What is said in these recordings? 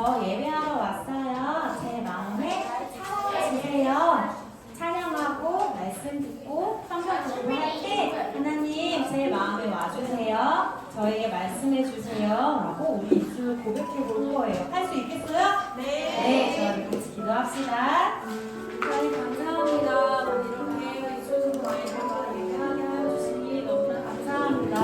저 예배하러 왔어요. 제 마음에 찾아주세요. 찬양하고 말씀 듣고 성경 공부할 때 하나님 제 마음에 와주세요. 저에게 말씀해 주세요. 라고 우리 입술을 고백해 볼 거예요. 할 수 있겠어요? 네. 저희 같이 기도합시다. 하나님 감사합니다. 이렇게 이소준 아이들과 예배하게 하여 주시니 너무나 감사합니다.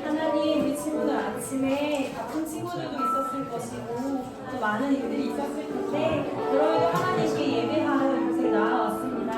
하나님 우리 친구들 아침에 바쁜 친구들도 있었을 것이고 또 많은 일들이 있었을 텐데 그럼에도 하나님께 예배하러 이곳에 나와왔습니다.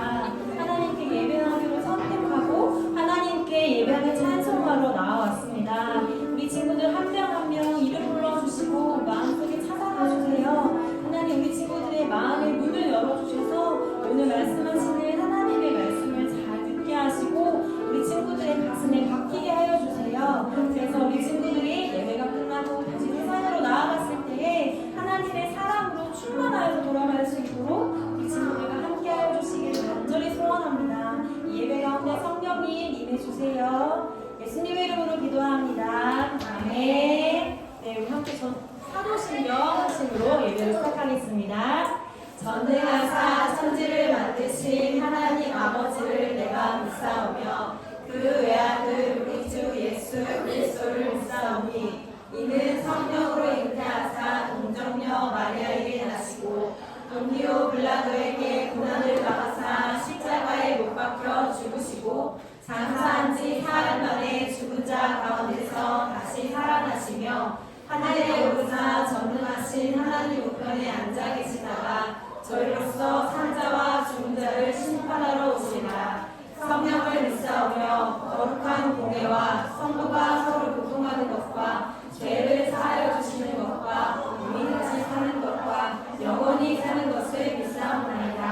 하나님께 예배하기로 선택하고 하나님께 예배하는 찬송하러 나와왔습니다. 우리 친구들 한 명 한 명 이름 불러주시고 마음속에 찾아가 주세요. 하나님 우리 친구들의 마음의 문을 열어주셔서 오늘 말씀하시는 하나님의 말씀을 잘 듣게 하시고 우리 친구들의 가슴에 박히게 하여 주세요. 그래서 우리 친구들이 예배가 끝나고 다시 세상으로 나아갔을 때에 하나님의 사랑으로 충만하여서 돌아갈 수 있도록 우리 친구들과 함께 하여 주시길 간절히 소원합니다. 이 예배 가운데 성령님 임해주세요. 예수님의 이름으로 기도합니다. 아멘. 네, 우리 함께 사도신경 하심으로 예배를 시작하겠습니다. 전능하사 천지를 만드신 하나님 아버지를 내가 믿사오며 그 외아들 우리 주 예수 그리스도를 믿사오니 이는 성령으로 잉태하사 동정녀 마리아에게 나시고 본디오 빌라도에게 고난을 받으사 십자가에 못 박혀 죽으시고 장사한 지 사흘 만에 죽은 자 가운데서 다시 살아나시며 하늘에 오르사 전능하신 하나님 우편에 앉아 계시다가 저희로서 산자와 죽은 자를 심판하러 오시리라. 성령을 믿사오며 거룩한 공예와 성도가 서로 교통하는 것과 죄를 사하여 주시는 것과 유익같이 사는 것과 영원히 사는 것을 믿사옵나이다.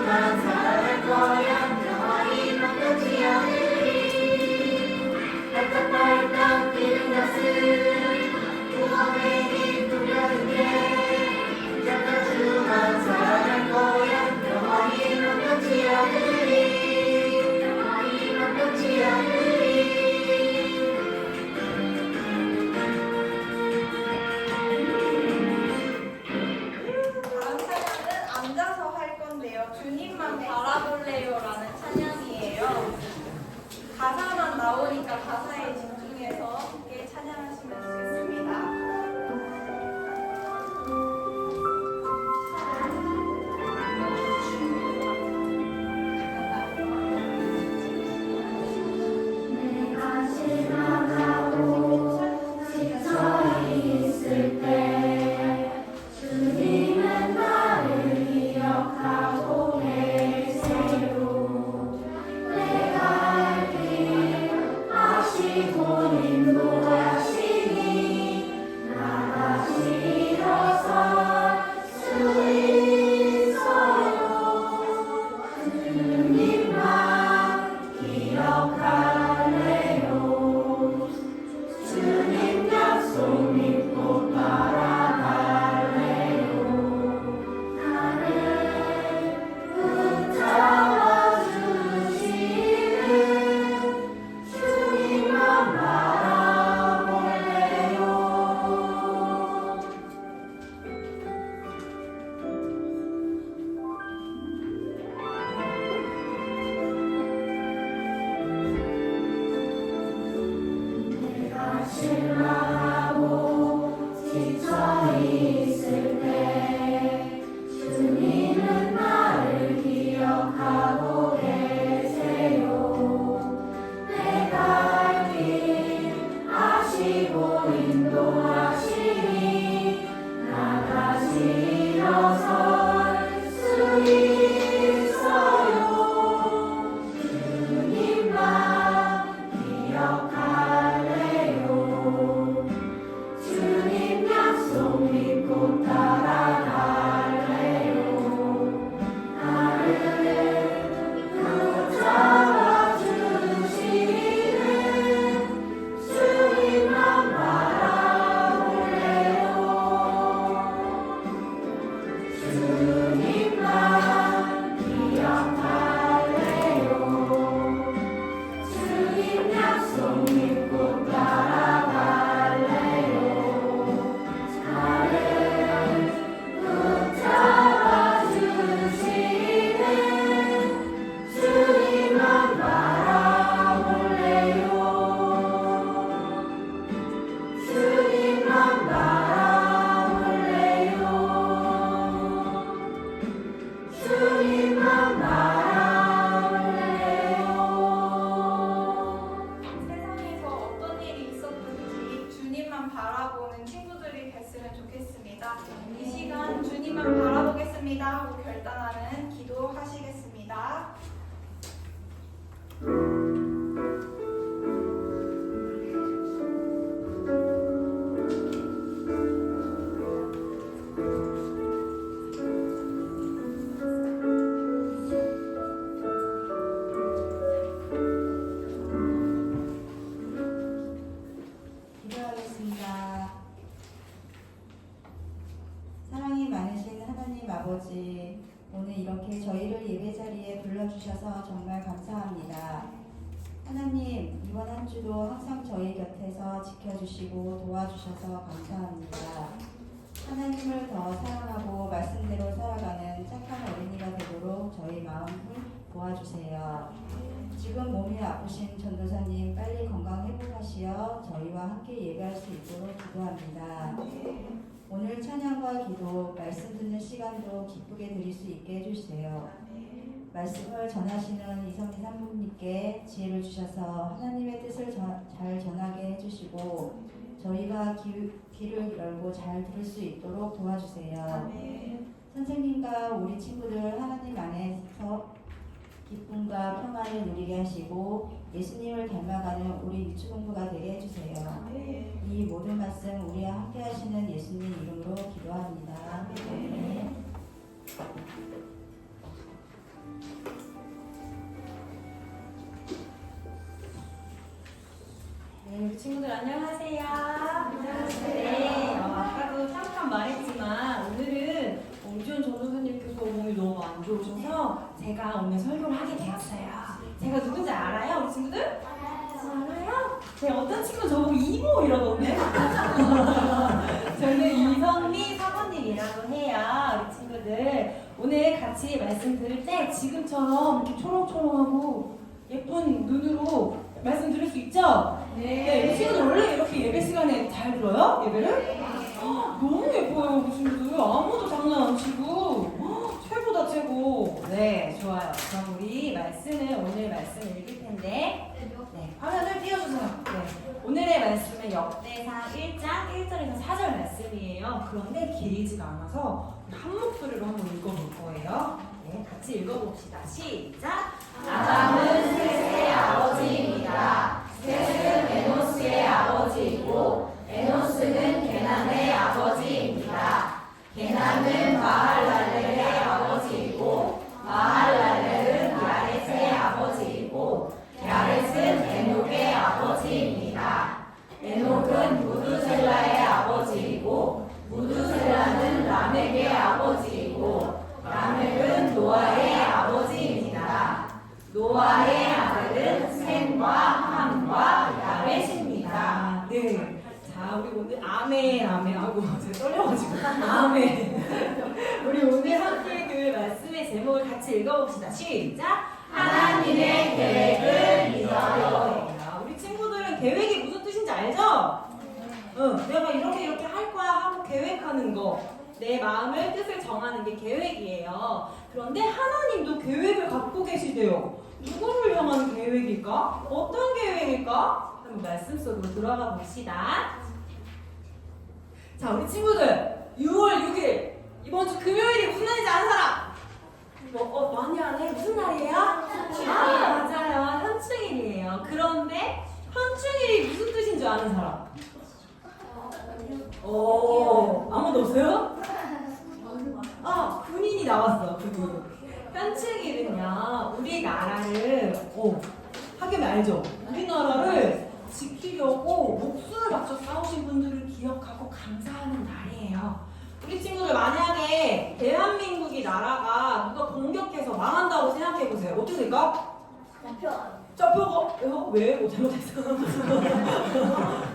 다음 찬양은 앉아서 할 건데요. 주님만 바라볼래요라는 찬양이에요. 가사만 나오니까 가사에 집중해서 함께 찬양하시면 좋겠습니다. 내가 실망하고 지쳐 있을 때 주님은 나를 기억하고 계세요. 내가 알 길 아시고 인도하시니 나같이 일어설 수 있어요. 주님만 기억할래요. 주님 약속 믿고 따라갈래요. 나를 붙잡아 주시는 주님만 바라볼래요. 내가 실망하고 지쳐 있을 때 주님은 나를 기억하고 계세요. 내가 알 길 아시고 인도하시니 나같이 일어설 수 있어요. 주님만 기억할래요. 주님 약속 믿고 따라갈래요. 나를 붙잡아 주시는 주님만 바라볼래요. 주님만 기억할래요. 주님 약속 믿고 따라갈래요. 나를 붙잡아 주시는 주님만 바라볼래요. 주님만 바라볼래요. 주님만 바라볼래요. 세상에서 어떤 일이 있었든지 주님만 바라보는 친구들이 됐으면 좋겠습니다. 이 시간 주님만 바라보겠습니다 하고 결단하는 기도하시겠습니다. 기도하겠습니다. 사랑이 많으신 하나님 아버지, 오늘 이렇게 저희를 예배 자리에 불러주셔서 정말 감사합니다. 하나님, 이번 한 주도 항상 저희 곁에서 지켜주시고 도와주셔서 감사합니다. 하나님을 더 사랑하고 말씀대로 살아가는 착한 어린이가 되도록 저희 마음을 도와주세요. 지금 몸이 아프신 전도사님 빨리 건강 회복하시어 저희와 함께 예배할 수 있도록 기도합니다. 오늘 찬양과 기도, 말씀 듣는 시간도 기쁘게 드릴 수 있게 해주세요. 말씀을 전하시는 이성희 사모님께 지혜를 주셔서 하나님의 뜻을 잘 전하게 해주시고 저희가 귀를 열고 잘 들을 수 있도록 도와주세요. 선생님과 우리 친구들 하나님 안에서 기쁨과 평안을 누리게 하시고 예수님을 닮아가는 우리 유치공부가 되게 해주세요. 이 모든 말씀 우리와 함께 하시는 예수님 이름으로 기도합니다. 아멘. 친구들 안녕하세요. 네, 아까도 잠깐 말했지만 오늘은 엄지원 전도사님께서 몸이 너무 안 좋으셔서 제가 오늘 설교를 하게 되었어요. 제가 누군지 알아요, 우리 친구들? 알아요? 네, 어떤 친구 저보고 이모 이러던데? 저는 이선미 사모님이라고 해요, 우리 친구들. 오늘 같이 말씀 들을 때 지금처럼 이렇게 초롱초롱하고 예쁜 눈으로 말씀 들을 수 있죠? 네. 우리 친구들 원래 이렇게 예배 시간에 잘 들어요? 예배를? 너무 예뻐요, 우리 친구들. 아무도 장난 안 치고. 최고다, 최고. 네, 좋아요. 그럼 우리 오늘 말씀을 읽을 텐데. 네, 화면을 띄워주세요. 네. 오늘의 말씀은 역대상 1장 1절에서 4절 말씀이에요. 그런데 길지가 않아서 한 목소리로 한번 읽어볼 거예요. 네, 같이 읽어봅시다. 시작! 아담은 셋의 아버지입니다. 셋은 에노스의 아버지이고 에노스는 게남의 아버지입니다. 게남은 마할랄렐의 아버지이고 마할랄렐은 야렛의 아버지이고 야렛은 에녹의 아버지입니다. 에녹은 무두셀라의 아버지이고 무두셀라는 라멕의 아버지이고 라멕은 노아의 아버지입니다. 노아의 아들은 셈과 함과 야벳입니다. 네. 자, 우리 오늘 아멘. 아이고, 제가 떨려가지고. 아멘. 우리 오늘 함께 그 말씀의 제목을 같이 읽어봅시다. 시작! 하나님의 계획을 믿어요. 우리 친구들은 계획이 무슨 뜻인지 알죠? 응, 내가 이렇게 할 거야 하고 계획하는 거. 내 마음을 뜻을 정하는 게 계획이에요. 그런데 하나님도 계획을 갖고 계시대요. 누구를 향한 계획일까? 어떤 계획일까? 한번 말씀 속으로 들어가 봅시다. 자, 우리 친구들 6월 6일 이번 주 금요일이 무슨 날인지 아는 사람? 많이 아네? 무슨 날이에요? 맞아요. 현충일이에요. 그런데 현충일이 무슨 뜻인 줄 아는 사람? 아무도 없어요? 군인이 나왔어. 군인. 현충일은요, 우리나라를, 하긴 알죠? 우리나라를 지키려고 목숨을 바쳐 싸우신 분들을 기억하고 감사하는 날이에요. 우리 친구들 만약에 대한민국이 나라가 누가 공격해서 망한다고 생각해보세요. 어떻게 될까? 잡혀가? 왜? 잘못했어.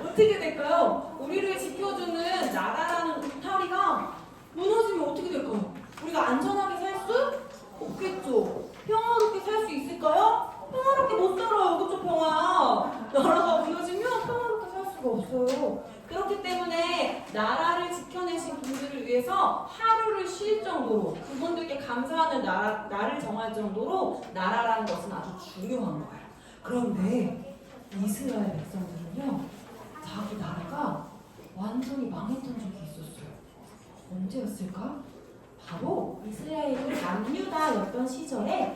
어떻게 될까요? 우리를 지켜주는 나라라는 울타리가 무너지면 어떻게 될까요? 우리가 안전하게 살 수 없겠죠. 평화롭게 살 수 있을까요? 평화롭게 못 살아요. 그쵸, 평화? 나라가 무너지면 평화롭게 살 수가 없어요. 그렇기 때문에 나라를 지켜내신 분들을 위해서 하루를 쉴 정도로 그분들께 감사하는 날을 정할 정도로 나라라는 것은 아주 중요한 거예요. 그런데 이스라엘 백성들은요, 자기 나라가 완전히 망했던 적이 있었어요. 언제였을까? 바로 이스라엘이 남유다였던 시절에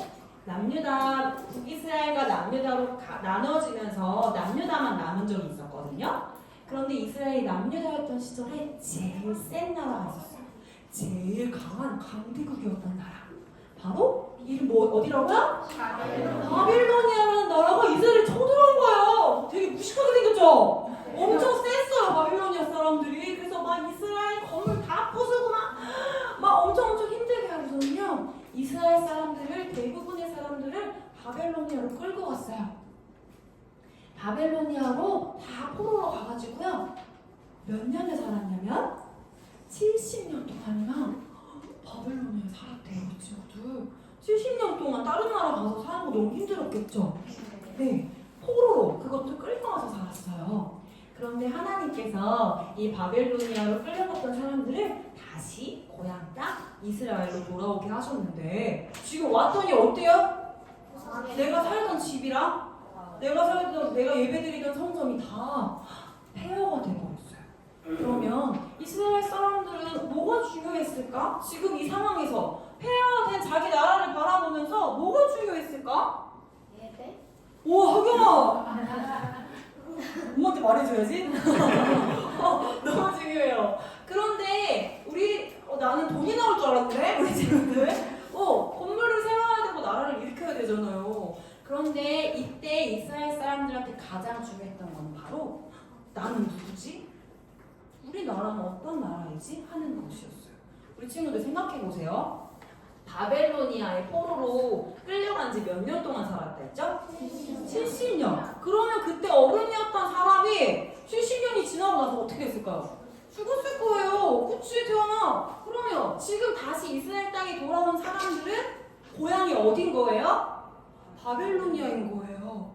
북이스라엘과 남유다로 나눠지면서 남유다만 남은 적이 있었거든요. 그런데 이스라엘이 남유다였던 시절에 제일 센 나라가 있었어요. 제일 강한 강대국이었던 나라. 바로 이름 어디라고요? 바빌로니아라는 나라가 이스라엘에 쳐들어온 거예요. 되게 무식하게 생겼죠? 엄청 셌어요, 바빌로니아 사람들이. 그래서 막 이스라엘 건물 다 부수고 막 엄청 힘들게 하고서는요, 이스라엘 사람들을, 대부분의 사람들을 바벨로니아로 끌고 갔어요. 바벨로니아로 다 포로로 가가지고요, 몇 년을 살았냐면 70년 동안이나 바벨로니아에 살았대요, 우리 친구들. 70년 동안 다른 나라 가서 사는 거 너무 힘들었겠죠? 네, 포로로 그것도 끌고 와서 살았어요. 그런데 하나님께서 이 바벨로니아로 끌려갔던 사람들을 다시 고향 땅 이스라엘로 돌아오게 하셨는데, 지금 왔더니 어때요? 내가 살던 집이랑 내가 예배드리던 성전이 다 폐허가 돼버렸어요. 그러면 이스라엘 사람들은 뭐가 중요했을까? 지금 이 상황에서 폐허된 자기 나라를 바라보면서 뭐가 중요했을까? 예배? 오, 하경아! 엄마한테 말해줘야지. 너무 중요해요. 그런데 나는 돈이 나올 줄 알았는데, 우리 친구들. 건물을 세워야 되고 나라를 일으켜야 되잖아요. 그런데 이때 이스라엘 사람들한테 가장 중요했던 건 바로 나는 누구지? 우리나라는 어떤 나라이지? 하는 것이었어요. 우리 친구들 생각해 보세요. 바벨로니아의 포로로 끌려간 지 몇 년 동안 살았다 했죠? 70년. 그러면 그때 어른이었던 사람이 70년이 지나고 나서 어떻게 됐을까요? 죽었을 거예요. 그치, 태연아? 그러면 지금 다시 이스라엘 땅에 돌아온 사람들은 고향이 어딘 거예요? 바벨로니아인 거예요.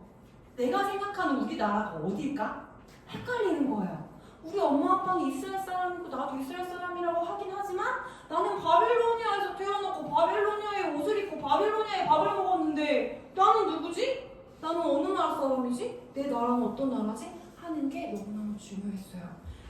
내가 생각하는 우리나라가 어딜까? 헷갈리는 거예요. 우리 엄마 아빠는 이스라엘 사람이고 나도 이스라엘 사람이라고 하긴 하지만 나는 바벨로니아에서 태어났고 바벨로니아에 옷을 입고 바벨로니아에 밥을 먹었는데 나는 누구지? 나는 어느 나라 사람이지? 내 나라는 어떤 나라지? 하는 게 너무너무 중요했어요.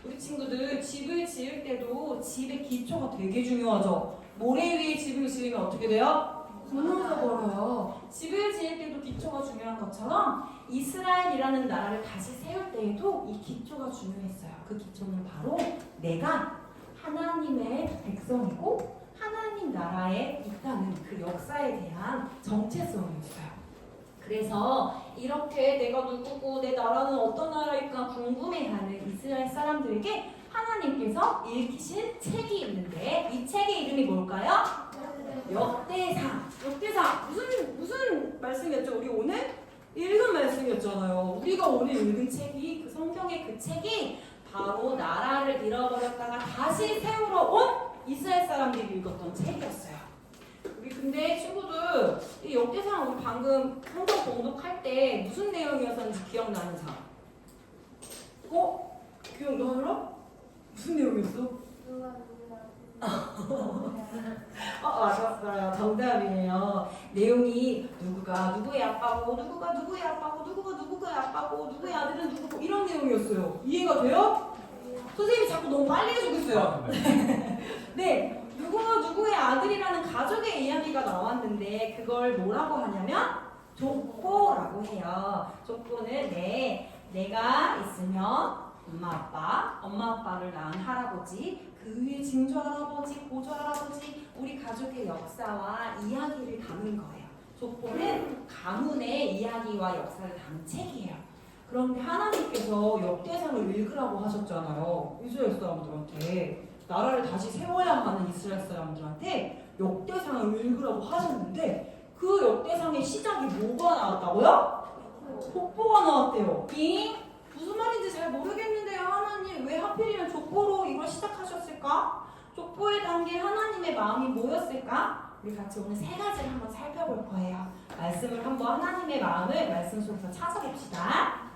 우리 친구들 집을 지을 때도 집의 기초가 되게 중요하죠. 모래 위에 집을 지으면 어떻게 돼요? 무너져 버려요. 집을 지을 때도 기초가 중요한 것처럼 이스라엘이라는 나라를 다시 세울 때에도 이 기초가 중요했어요. 그 기초는 바로 내가 하나님의 백성이고 하나님 나라에 있다는 그 역사에 대한 정체성이었어요. 그래서 이렇게 내가 누구고 내 나라는 어떤 나라일까 궁금해하는 이스라엘 사람들에게 하나님께서 읽히신 책이 있는데 이 책의 이름이 뭘까요? 역대상. 역대상 무슨 말씀이었죠? 우리 오늘 읽은 말씀이었잖아요. 우리가 오늘 읽은 책이 그 성경의 그 책이 바로 나라를 잃어버렸다가 다시 세우러 온 이스라엘 사람들이 읽었던 책이었어요. 우리 근데 친구들 이 역대상 우리 방금 성경 공독할 때 무슨 내용이었는지 기억나는 사람? 기억나더라? 무슨 내용이었어? 맞았어요. 정답이에요. 내용이 누구가 누구의 아빠고 누구가 누구의 아빠고 누구가 누구의 아빠고 누구의 아들은 누구고 이런 내용이었어요. 이해가 돼요? 선생님이 자꾸 너무 빨리 해주고 있어요. 네, 누구가 누구의 아들이라는 가족의 이야기가 나왔는데 그걸 뭐라고 하냐면 족보라고 해요. 족보는 내가 있으면 엄마 아빠를 낳은 할아버지, 그 위에 증조 할아버지, 고조 할아버지, 우리 가족의 역사와 이야기를 담은 거예요. 족보는 가문의 이야기와 역사를 담은 책이에요. 그런데 하나님께서 역대상을 읽으라고 하셨잖아요. 이스라엘 사람들한테 나라를 다시 세워야 하는 이스라엘 사람들한테 역대상을 읽으라고 하셨는데 그 역대상의 시작이 뭐가 나왔다고요? 족보가 나왔대요. 무슨 말인지 잘 모르겠는데요. 하나님 왜 하필이면 족보로 이걸 시작하셨을까? 족보에 담긴 하나님의 마음이 뭐였을까? 우리 같이 오늘 세 가지를 한번 살펴볼 거예요. 말씀을 한번 하나님의 마음을 말씀 속에서 찾아봅시다.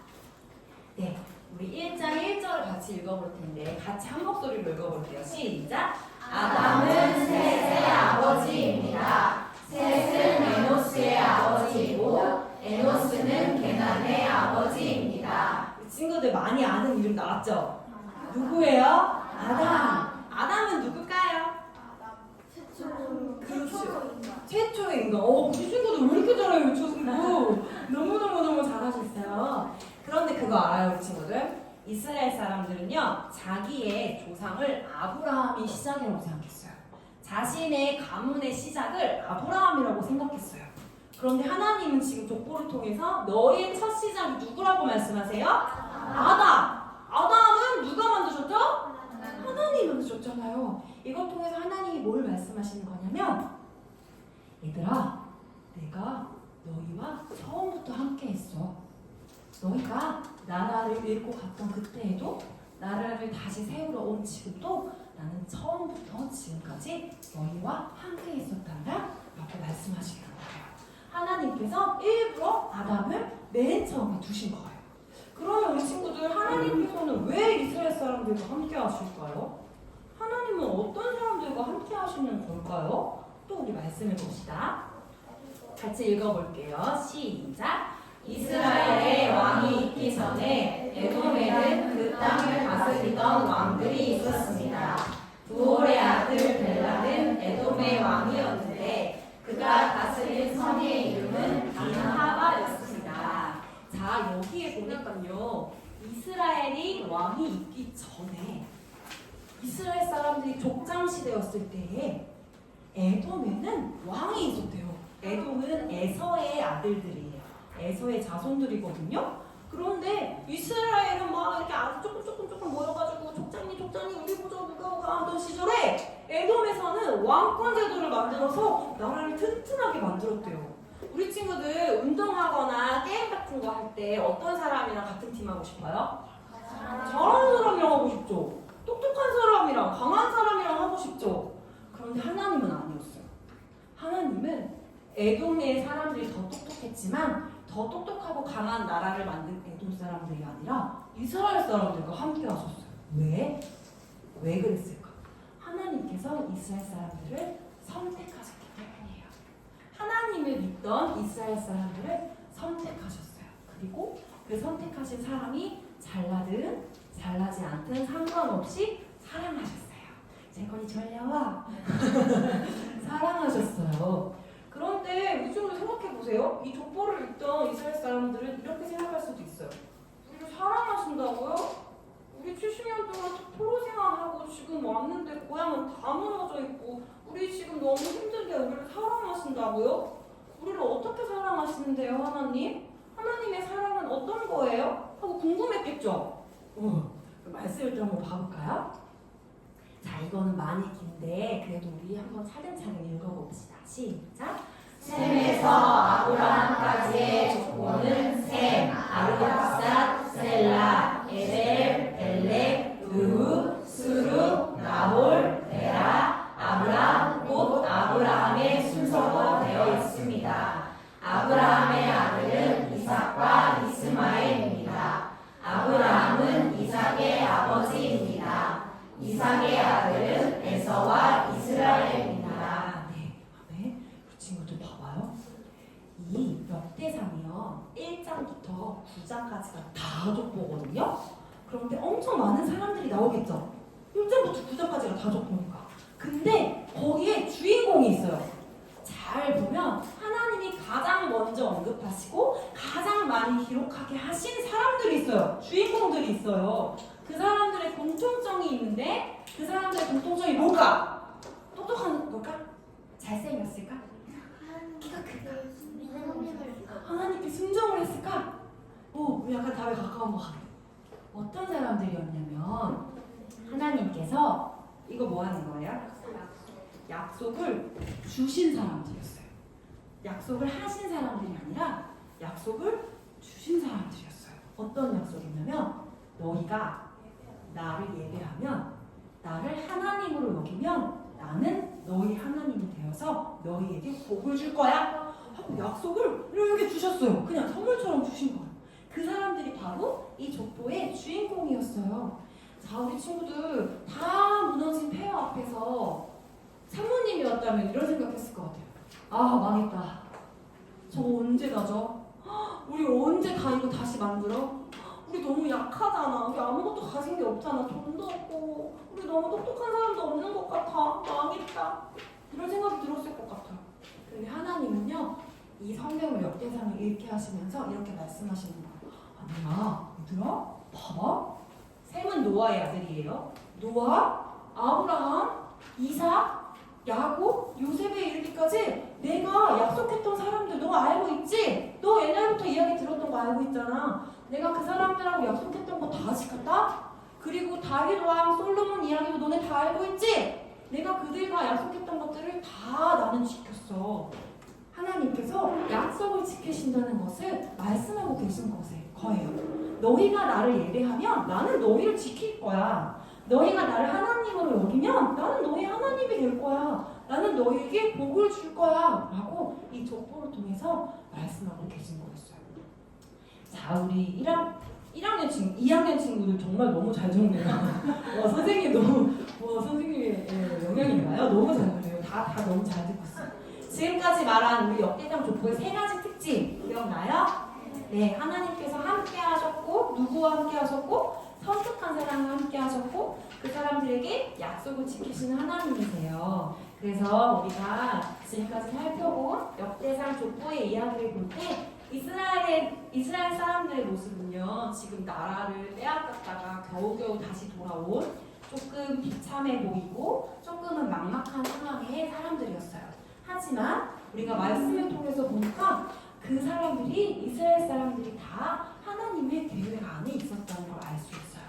네, 우리 1장 1절을 같이 읽어볼 텐데 같이 한 목소리로 읽어볼게요. 시작! 아담은 셋의 아버지입니다. 셋은 에노스의 아버지이고 에노스는 게난의 아버지입니다. 친구들 많이 아는 이름 나왔죠? 누구예요? 아담은 누굴까요? 최초의 인간. 우리 친구들 왜 이렇게 잘해요, 친구? 너무 잘하셨어요. 그런데 그거 알아요, 우리 친구들? 이스라엘 사람들은요, 자기의 조상을 아브라함이 시작이라고 생각했어요. 자신의 가문의 시작을 아브라함이라고 생각했어요. 그런데 하나님은 지금 족보를 통해서 너의 첫 시작이 누구라고 말씀하세요? 아담은 누가 만드셨죠? 하나님이 만드셨잖아요. 이걸 통해서 하나님이 뭘 말씀하시는 거냐면 얘들아, 내가 너희와 처음부터 함께 했어. 너희가 나라를 잃고 갔던 그때에도 나라를 다시 세우러 온 지금도 나는 처음부터 지금까지 너희와 함께 있었단다 라고 말씀하시는 거예요. 하나님께서 일부러 아담을 맨 처음에 두신 거예요. 그러면 우리 친구들 하나님께서는 왜 이스라엘 사람들과 함께 하실까요? 하나님은 어떤 사람들과 함께 하시는 걸까요? 또 우리 말씀을 봅시다. 같이 읽어볼게요. 시작! 이스라엘의 왕이 있기 전에 에돔에는 그 땅을 다스리던 왕들이 있었습니다. 부올의 아들 벨라는 에돔의 왕이었는데 그가 다스린 성의 이름은 디나하바였습니다. 자, 여기에 보니까요, 이스라엘이 왕이 있기 전에 이스라엘 사람들이 족장 시대였을 때에 에돔에는 왕이 있었대요. 에돔은 에서의 아들들이에요. 에서의 자손들이거든요. 그런데 이스라엘은 막 이렇게 아주 조금 모여가지고 족장님 우리 보자 누가 하던 시절에 에돔에서는 왕권 제도를 만들어서 나라를 튼튼하게 만들었대요. 우리 친구들 운동하거나 게임 같은 거 할 때 어떤 사람이랑 같은 팀 하고 싶어요? 잘하는 사람이랑 하고 싶죠. 똑똑한 사람이랑 강한 사람이랑 하고 싶죠. 그런데 하나님은 아니었어요. 하나님은 에돔의 사람들이 더 똑똑했지만 더 똑똑하고 강한 나라를 만든 에돔 사람들이 아니라 이스라엘 사람들과 함께 하셨어요. 왜? 왜 그랬을까? 하나님께서 이스라엘 사람들을 선택하셨기 때문이에요. 하나님을 믿던 이스라엘 사람들을 선택하셨어요. 그리고 그 선택하신 사람이 잘나든 잘나지 않든 상관없이 사랑하셨어요. 재건이 졸려와. 사랑하셨어요. 그런데 우리 친구들 생각해보세요. 이 족보를 읽던 이스라엘 사람들은 이렇게 생각할 수도 있어요. 우리를 사랑하신다고요? 우리 70년 동안 포로 생활하고 지금 왔는데 고향은 다 무너져 있고 우리 지금 너무 힘든데 우리를 사랑하신다고요? 우리를 어떻게 사랑하시는데요, 하나님? 하나님의 사랑은 어떤 거예요? 하고 궁금했겠죠? 그 말씀을 좀 한번 봐볼까요? 자, 이거는 많이 긴데 그래도 우리 한번 차근차근 읽어봅시다. 시작! 셈에서 아브라함까지의 족보는 셈, 아르박삿, 셀라, 에벨, 벨렉, 느후, 스룹, 나홀, 데라, 아브람, 곧 아브라함의 순서로 되어 있습니다. 아브라함의 아들은 이삭과 이스마엘입니다. 아브라함은 이삭의 아버지입니다. 이삭의 아들은 에서와 이스라엘입니다. 네, 그 친구들 봐봐요. 이 역대상이요 1장부터 9장까지가 다 족보거든요. 그런데 엄청 많은 사람들이 나오겠죠. 1장부터 9장까지가 다 족보니까. 근데 거기에 주인공이 있어요. 잘 보면 하나님이 가장 먼저 언급하시고 가장 많이 기록하게 하신 사람들이 있어요. 주인공들이 있어요. 그 사람들의 공통점이 있는데 그 사람들의 공통점이 뭘까? 똑똑한 걸까? 잘생겼을까? 키가 클까? 하나님께 순종을 했을까? 약간 답에 가까운 것 같아요. 어떤 사람들이었냐면 하나님께서 이거 뭐 하는 거예요? 약속을 주신 사람들이었어요. 약속을 하신 사람들이 아니라 약속을 주신 사람들이었어요. 어떤 약속이냐면 너희가 나를 예배하면 나를 하나님으로 여기면 나는 너희 하나님이 되어서 너희에게 복을 줄 거야 하고 약속을 이렇게 주셨어요. 그냥 선물처럼 주신 거예요. 그 사람들이 바로 이 족보의 주인공이었어요. 자, 우리 친구들 다 무너진 폐허 앞에서 사모님이었다면 이런 생각했을 것 같아요. 아, 망했다. 저거 언제 가죠? 우리 언제 다 이거 다시 만들어? 우리 너무 약하잖아. 우리 아무것도 가진 게 없잖아. 돈도 없고 우리 너무 똑똑한 사람도 없는 것 같아. 망했다. 이런 생각이 들었을 것 같아요. 근데 하나님은요 이 성경을 역대상을 읽게 하시면서 이렇게 말씀하시는 거예요. 얘들아 봐봐. 셈은 노아의 아들이에요. 노아, 아브라함, 이삭, 야곱, 요셉에 이르기까지 내가 약속했던 사람들 너 알고 있지? 너 옛날부터 이야기 들었던 거 알고 있잖아. 내가 그 사람들하고 약속했던 거 다 지켰다? 그리고 다윗 왕, 솔로몬 이야기도 너네 다 알고 있지? 내가 그들과 약속했던 것들을 다 나는 지켰어. 하나님께서 약속을 지키신다는 것을 말씀하고 계신 거예요. 너희가 나를 예배하면 나는 너희를 지킬 거야. 너희가 나를 하나님으로 여기면 나는 너희 하나님이 될 거야. 나는 너희에게 복을 줄 거야. 라고 이 족보를 통해서 말씀하고 계신 거였어요. 자, 우리 2학년 친구들 정말 너무 잘 적네요. 선생님 선생님의 영향인가요? 너무 잘 적네요. 다 너무 잘 듣고 있어요. 지금까지 말한 우리 역대상 족보의 3가지 특징 기억나요? 네, 하나님께서 함께 하셨고 누구와 함께 하셨고 선택한 사람과 함께 하셨고 그 사람들에게 약속을 지키시는 하나님이세요. 그래서 우리가 지금까지 살펴본 역대상 족보의 이야기를 볼 때 이스라엘 사람들의 모습은요 지금 나라를 빼앗겼다가 겨우겨우 다시 돌아온 조금 비참해 보이고 조금은 막막한 상황의 사람들이었어요. 하지만 우리가 말씀을 통해서 보니까 그 사람들이 이스라엘 사람들이 다 하나님의 계획 안에 있었다는 걸 알 수 있어요.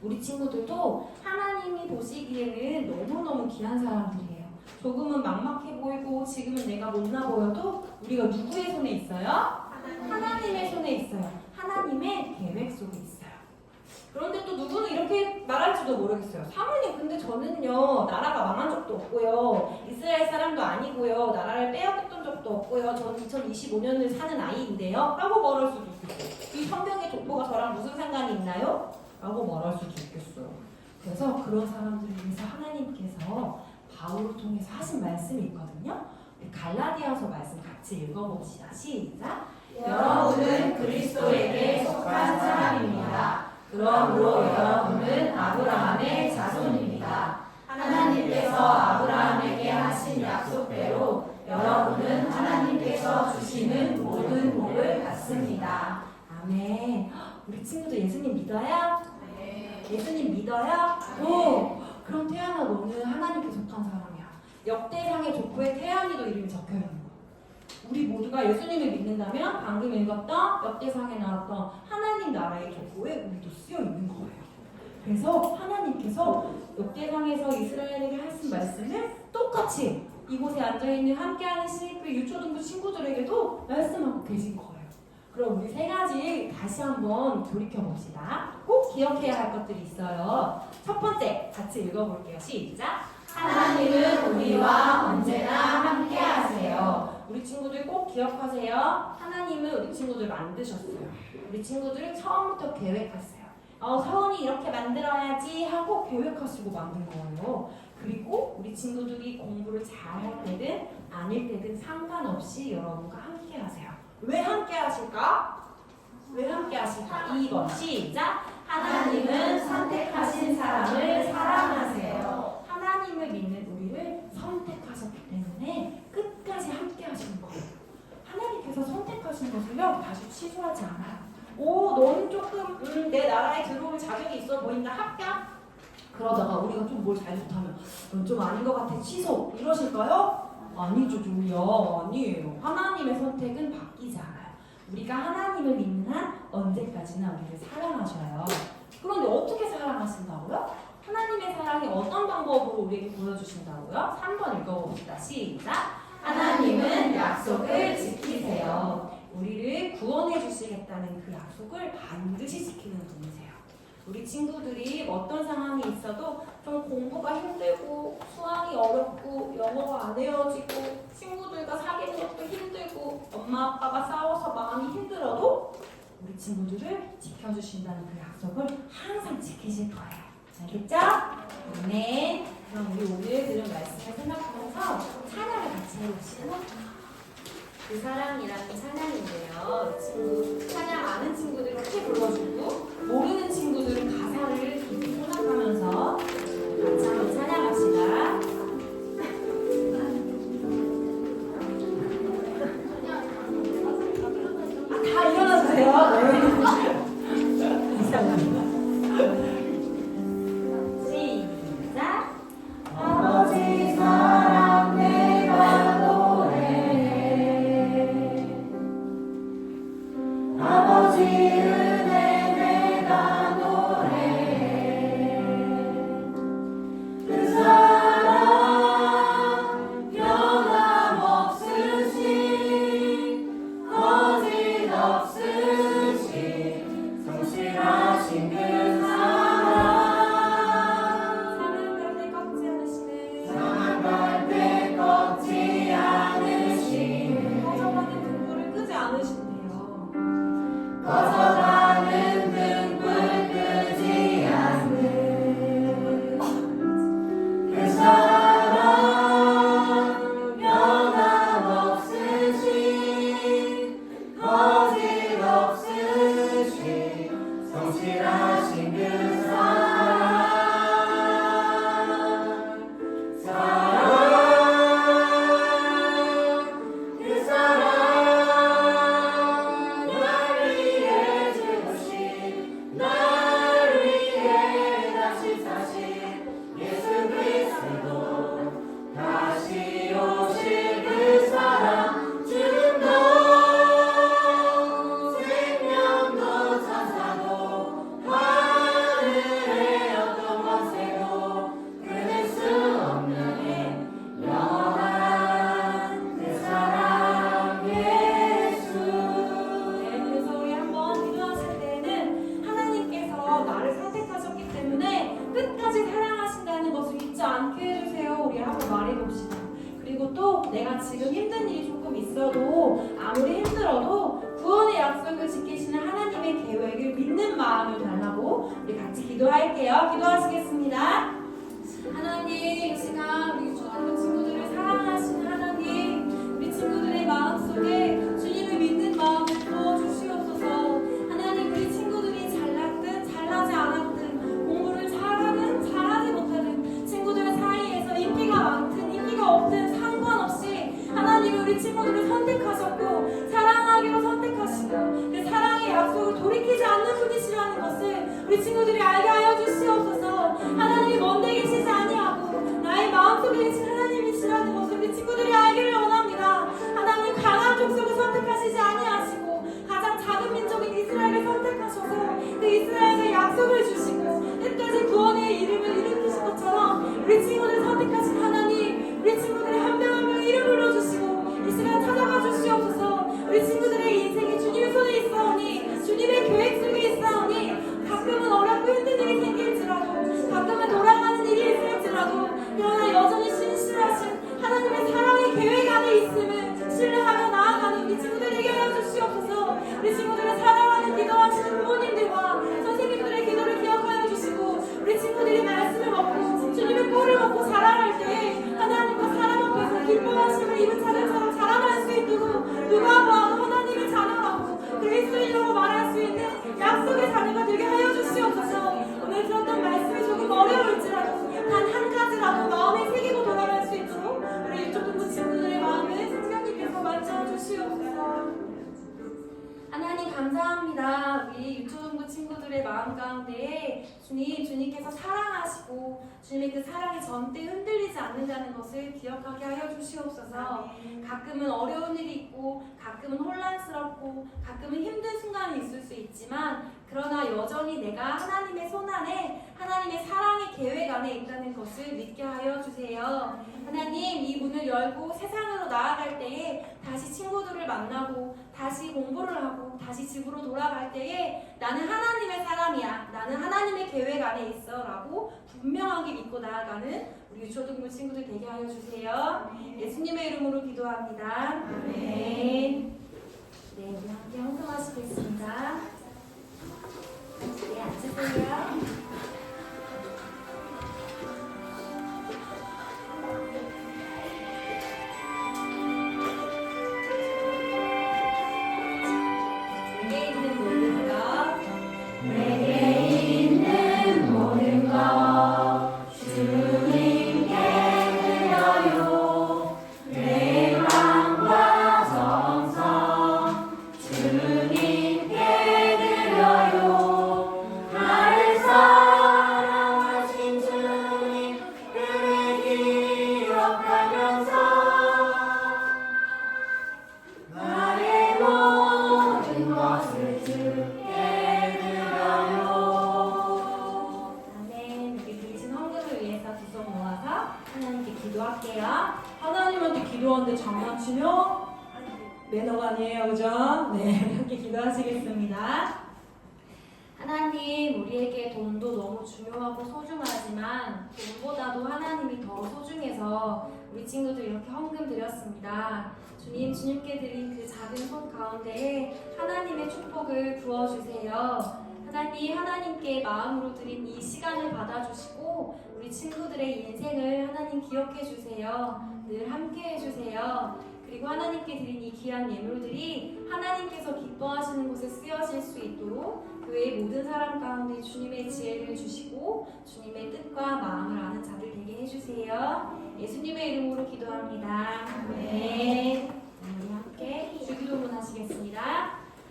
우리 친구들도 하나님이 보시기에는 너무너무 귀한 사람들이에요. 조금은 막막해 보이고 지금은 내가 못나 보여도 우리가 누구의 손에 있어요? 하나님의 손에 있어요. 하나님의 계획 속에 있어요. 그런데 또 누구는 이렇게 말할지도 모르겠어요. 사모님, 근데 저는요 나라가 망한 적도 없고요, 이스라엘 사람도 아니고요, 나라를 빼앗겼던 적도 없고요, 저는 2025년을 사는 아이인데요 라고 말할 수도 있겠고, 이 성경의 족보가 저랑 무슨 상관이 있나요? 라고 말할 수도 있겠어요. 그래서 그런 사람들을 위해서 하나님께서 바울을 통해서 하신 말씀이 있거든요. 우리 갈라디아서 말씀 같이 읽어봅시다. 시작. 여러분은 그리스도에게 속한 사람입니다. 그러므로 여러분은 아브라함의 자손입니다. 하나님께서 아브라함에게 하신 약속대로 여러분은 하나님께서 주시는 모든 복을 받습니다. 아멘. 우리 친구들 예수님 믿어요? 예수님 믿어요? 오, 그럼 태연아, 너는 하나님께 속한 사람이야. 역대상의 족보에 태연이도 이름이 적혀 있는 거야. 우리 모두가 예수님을 믿는다면 방금 읽었던 역대상에 나왔던 하나님 나라의 족보에 우리도 쓰여 있는 거예요. 그래서 하나님께서 역대상에서 이스라엘에게 하신 말씀을 똑같이 이곳에 앉아있는 함께하는 신입부 유초등부 친구들에게도 말씀하고 계신 거예요. 그럼 우리 세 가지 다시 한번 돌이켜봅시다. 꼭 기억해야 할 것들이 있어요. 첫 번째, 같이 읽어볼게요. 시작. 하나님은 우리와 언제나 함께 하세요. 우리 친구들 꼭 기억하세요. 하나님은 우리 친구들 만드셨어요. 우리 친구들을 처음부터 계획했어요. 서원이 이렇게 만들어야지 하고 계획하시고 만든 거예요. 그리고 우리 친구들이 공부를 잘할 때든 아닐 때든 상관없이 여러분과 함께 하세요. 왜 함께 하실까? 왜 함께 하실까? 2번 시작. 하나님은 선택하신 사람을 사랑하세요. 하나님을 믿는 우리를 선택하셨기 때문에 끝까지 함께 하시는 거예요. 하나님께서 선택하신 것을요 다시 취소하지 않아요. 너는 조금 내 나라에 들어올 자격이 있어 보인다, 합격? 그러다가 우리가 좀 뭘 잘못하면 넌 좀 아닌 것 같아, 취소, 이러실까요? 아니죠, 좀요. 아니에요. 하나님의 선택은 바뀌지 않아요. 우리가 하나님을 믿는 한 언제까지나 우리를 사랑하셔요. 그런데 어떻게 사랑하신다고요? 하나님의 사랑이 어떤 방법으로 우리에게 보여주신다고요? 3번 읽어봅시다. 시작. 하나님은 약속을 지키세요. 우리를 구원해 주시겠다는 그 약속을 반드시 지키는 분이세요. 우리 친구들이 어떤 상황이 있어도 좀 공부가 힘들고 수학이 어렵고 영어가 안 외워지고 친구들과 사귀는 것도 힘들고 엄마 아빠가 싸워서 마음이 힘들어도 우리 친구들을 지켜주신다는 그 약속을 항상 지키실 거예요. 알겠죠? 네. 그럼 우리 오늘 들은 말씀을 생각하면서 찬양을 같이 해봅시다. 그 사랑이라는 찬양인데요. 친구, 찬양 아는 친구들은 크게 불러주고 모르는 친구들은 가사를 깊이 생각하면서 같이 한번 찬양합시다. 다 일어나주세요. 네. 이상합니다. 시작. 아버지 사랑 내가 아버지 은혜 내가 노래해 그 사랑 지금 힘든 일이 조금 있어도 아무리 힘들어도 구원의 약속을 지키시는 하나님의 계획을 믿는 마음을 달라고 우리 같이 기도할게요. 기도하시겠습니다. 하나님, 이 시간 우리 초등부 친구들을 사랑하시는 하나님, 우리 친구들의 마음속에 주님을 믿는 마음을 부어주시옵소서. 하나님, 우리 친구들이 잘났든 잘나지 않았든 공부를 잘하든 잘하지 못하든 친구들 사이에서 인기가 많든 인기가 없든 상관없이 하나님이 우리 친구들을 선택하셨고 사랑하기로 선택하시고 그 사랑의 약속을 돌이키지 않는 분이시라는 것을 우리 친구들이 알게 하여 주시옵소서. 하나님이 먼데 계시지 아니하고 나의 마음속에 계신 하나님이시라는 것을 우리 친구들이 알기를 원합니다. 하나님, 강한 족속을 선택하시지 아니하시고 가장 작은 민족인 이스라엘을 선택하셔서 그 이스라엘의 약속을 주시고 끝까지 구원의 이름을 일으키신 것처럼 우리 친구들 선택하신 하나님, 우리 친구들의 한 명 한 명 이름 불러주시고 이 시간 찾아가 주시옵소서. 우리 친구들의 인생이 주님의 손에 있사오니 주님의 계획 속에 있사오니 가끔은 어렵고 힘든 일이 생길지라도 가끔은 돌아가는 일이 있을지라도 그러나 여전히 신실하신 하나님의 사랑의 계획 안에 있음을 신뢰하며 나아가는 우리 친구들에게 하여 주시옵소서. 우리 친구들을 사랑하는 기도하시는 부모님들과 선생님들의 기도를 기억하여 주시고 우리 친구들이 말씀을 먹고 주님의 꼴을 먹고 자라날 때 하나님과 사람 앞에서 기뻐하심을 입은 자들처럼 자라날 수 있도록 누가 봐도 하나님을 자랑하고 그리스도인이라고 말할 수 있는 약속의 자녀가 되게 하여 주시옵소서. 오늘 들었던 말씀이 조금 어려울지라도 단 한 가지라도 마음에 새기고 돌아갈 수 있도록 우리 유초등부 친구들의 마음을 성령님께서 만져주시옵소서. 하나님, 감사합니다. 우리 유초등부 친구들의 마음 가운데에 주님께서 사랑하시고 주님의 그 사랑이 절대 흔들리지 않는다는 것을 기억하게 하여 주시옵소서. 가끔은 어려운 일이 있고 가끔은 혼란스럽고 가끔은 힘든 순간이 있을 수 있지만 그러나 여전히 내가 하나님의 손 안에 하나님의 사랑의 계획 안에 있다는 것을 믿게 하여 주세요. 하나님, 이 문을 열고 세상으로 나아갈 때에 다시 친구들을 만나고 다시 공부를 하고 다시 집으로 돌아갈 때에 나는 하나님의 사람이야, 나는 하나님의 계획 안에 있어 라고 분명하게 믿고 나아가는 우리 유초등부 친구들 되게 하여 주세요. 예수님의 이름으로 기도합니다. 아멘. 네, 우리 함께 헌금하시겠습니다. 네, 앉으세요. 하나님한테 기도하는데 장난치면 매너가 아니에요, 그죠? 네, 함께 기도하시겠습니다. 하나님, 우리에게 돈도 너무 중요하고 소중하지만 돈보다도 하나님이 더 소중해서 우리 친구들 이렇게 헌금 드렸습니다. 주님께 드린 그 작은 손 가운데에 하나님의 축복을 부어주세요. 하나님, 하나님께 마음으로 드린 이 시간을 받아주시고 우리 친구들의 인생을 하나님 기억해 주세요. 늘 함께 해주세요. 그리고 하나님께 드린 이 귀한 예물들이 하나님께서 기뻐하시는 곳에 쓰여질 수 있도록 교회의 모든 사람 가운데 주님의 지혜를 주시고 주님의 뜻과 마음을 아는 자들 되게 해주세요. 예수님의 이름으로 기도합니다. 아멘. 우리 함께 주기도문 하시겠습니다.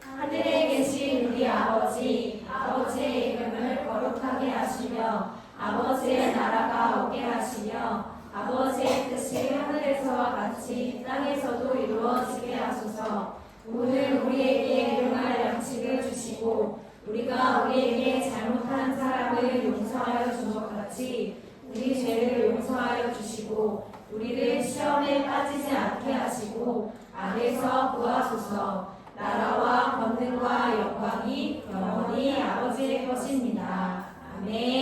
하늘에 계신 우리 아버지, 아버지의 이름을 거룩하게 하시며 아버지의 나라가 오게 하시며 아버지의 뜻이 하늘에서와 같이 땅에서도 이루어지게 하소서. 오늘 우리에게 일용할 양식을 주시고 우리가 우리에게 잘못한 사람을 용서하여 준 것 같이 우리 죄를 용서하여 주시고 우리를 시험에 빠지지 않게 하시고 악에서 구하소서. 나라와 권능과 영광이 영원히 아버지의 것입니다. 아멘.